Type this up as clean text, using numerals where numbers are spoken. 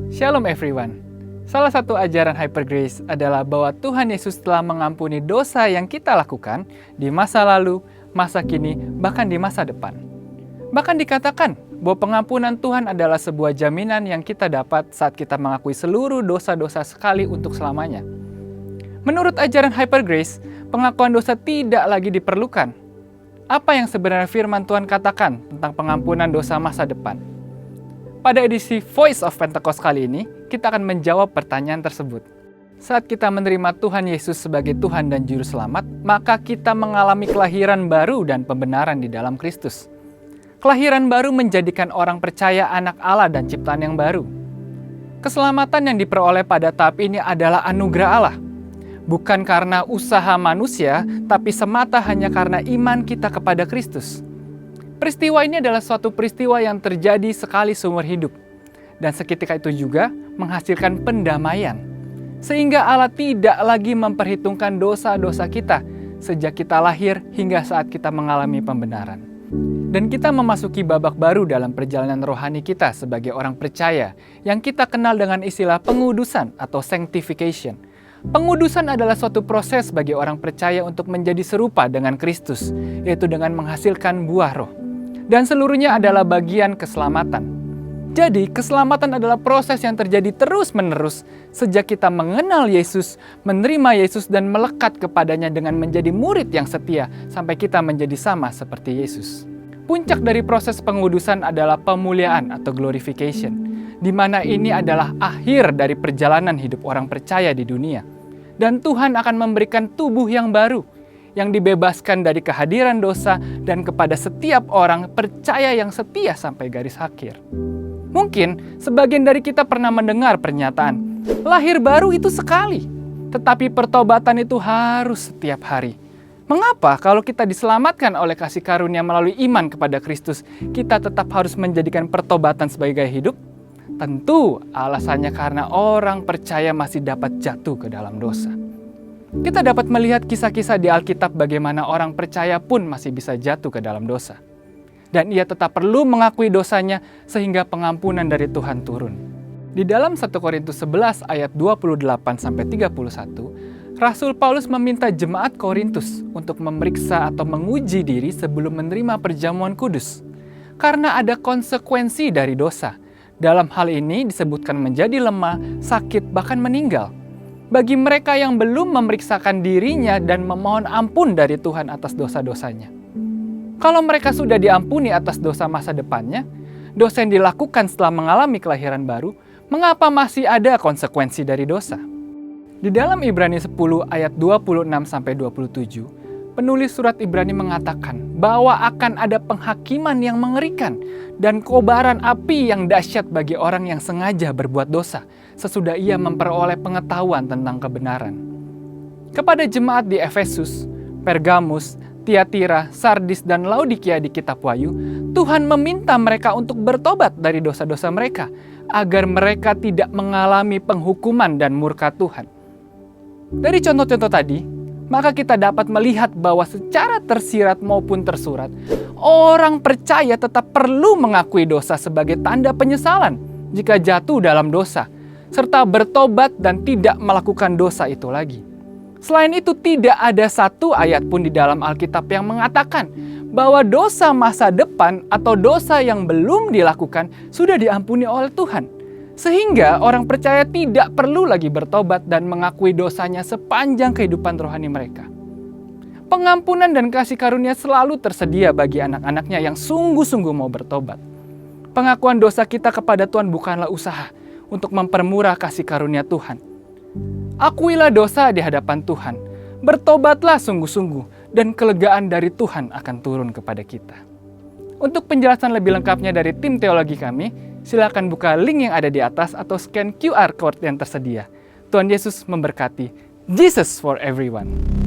Shalom everyone. Salah satu ajaran Hyper Grace adalah bahwa Tuhan Yesus telah mengampuni dosa yang kita lakukan di masa lalu, masa kini, bahkan di masa depan. Bahkan dikatakan bahwa pengampunan Tuhan adalah sebuah jaminan yang kita dapat saat kita mengakui seluruh dosa-dosa sekali untuk selamanya. Menurut ajaran Hyper Grace, pengakuan dosa tidak lagi diperlukan. Apa yang sebenarnya firman Tuhan katakan tentang pengampunan dosa masa depan? Pada edisi Voice of Pentecost kali ini, kita akan menjawab pertanyaan tersebut. Saat kita menerima Tuhan Yesus sebagai Tuhan dan Juru Selamat, maka kita mengalami kelahiran baru dan pembenaran di dalam Kristus. Kelahiran baru menjadikan orang percaya anak Allah dan ciptaan yang baru. Keselamatan yang diperoleh pada tahap ini adalah anugerah Allah. Bukan karena usaha manusia, tapi semata hanya karena iman kita kepada Kristus. Peristiwa ini adalah suatu peristiwa yang terjadi sekali seumur hidup. Dan seketika itu juga menghasilkan pendamaian. Sehingga Allah tidak lagi memperhitungkan dosa-dosa kita sejak kita lahir hingga saat kita mengalami pembenaran. Dan kita memasuki babak baru dalam perjalanan rohani kita sebagai orang percaya yang kita kenal dengan istilah pengudusan atau sanctification. Pengudusan adalah suatu proses bagi orang percaya untuk menjadi serupa dengan Kristus, yaitu dengan menghasilkan buah roh. Dan seluruhnya adalah bagian keselamatan. Jadi, keselamatan adalah proses yang terjadi terus-menerus sejak kita mengenal Yesus, menerima Yesus, dan melekat kepadanya dengan menjadi murid yang setia sampai kita menjadi sama seperti Yesus. Puncak dari proses pengudusan adalah pemuliaan atau glorification, di mana ini adalah akhir dari perjalanan hidup orang percaya di dunia. Dan Tuhan akan memberikan tubuh yang baru, yang dibebaskan dari kehadiran dosa dan kepada setiap orang percaya yang setia sampai garis akhir. Mungkin sebagian dari kita pernah mendengar pernyataan, lahir baru itu sekali, tetapi pertobatan itu harus setiap hari. Mengapa kalau kita diselamatkan oleh kasih karunia melalui iman kepada Kristus, kita tetap harus menjadikan pertobatan sebagai gaya hidup? Tentu alasannya karena orang percaya masih dapat jatuh ke dalam dosa. Kita dapat melihat kisah-kisah di Alkitab bagaimana orang percaya pun masih bisa jatuh ke dalam dosa. Dan ia tetap perlu mengakui dosanya sehingga pengampunan dari Tuhan turun. Di dalam 1 Korintus 11 ayat 28-31, Rasul Paulus meminta jemaat Korintus untuk memeriksa atau menguji diri sebelum menerima perjamuan kudus. Karena ada konsekuensi dari dosa. Dalam hal ini disebutkan menjadi lemah, sakit, bahkan meninggal. Bagi mereka yang belum memeriksakan dirinya dan memohon ampun dari Tuhan atas dosa-dosanya. Kalau mereka sudah diampuni atas dosa masa depannya, dosa yang dilakukan setelah mengalami kelahiran baru, mengapa masih ada konsekuensi dari dosa? Di dalam Ibrani 10 ayat 26-27, penulis surat Ibrani mengatakan bahwa akan ada penghakiman yang mengerikan dan kobaran api yang dahsyat bagi orang yang sengaja berbuat dosa sesudah ia memperoleh pengetahuan tentang kebenaran. Kepada jemaat di Efesus, Pergamus, Tiatira, Sardis, dan Laodikia di kitab Wahyu, Tuhan meminta mereka untuk bertobat dari dosa-dosa mereka agar mereka tidak mengalami penghukuman dan murka Tuhan. Dari contoh-contoh tadi, maka kita dapat melihat bahwa secara tersirat maupun tersurat, orang percaya tetap perlu mengakui dosa sebagai tanda penyesalan jika jatuh dalam dosa, serta bertobat dan tidak melakukan dosa itu lagi. Selain itu, tidak ada satu ayat pun di dalam Alkitab yang mengatakan bahwa dosa masa depan atau dosa yang belum dilakukan sudah diampuni oleh Tuhan. Sehingga orang percaya tidak perlu lagi bertobat dan mengakui dosanya sepanjang kehidupan rohani mereka. Pengampunan dan kasih karunia selalu tersedia bagi anak-anaknya yang sungguh-sungguh mau bertobat. Pengakuan dosa kita kepada Tuhan bukanlah usaha untuk mempermurah kasih karunia Tuhan. Akuilah dosa di hadapan Tuhan, bertobatlah sungguh-sungguh, dan kelegaan dari Tuhan akan turun kepada kita. Untuk penjelasan lebih lengkapnya dari tim teologi kami, silakan buka link yang ada di atas atau scan QR code yang tersedia. Tuhan Yesus memberkati. Jesus for everyone.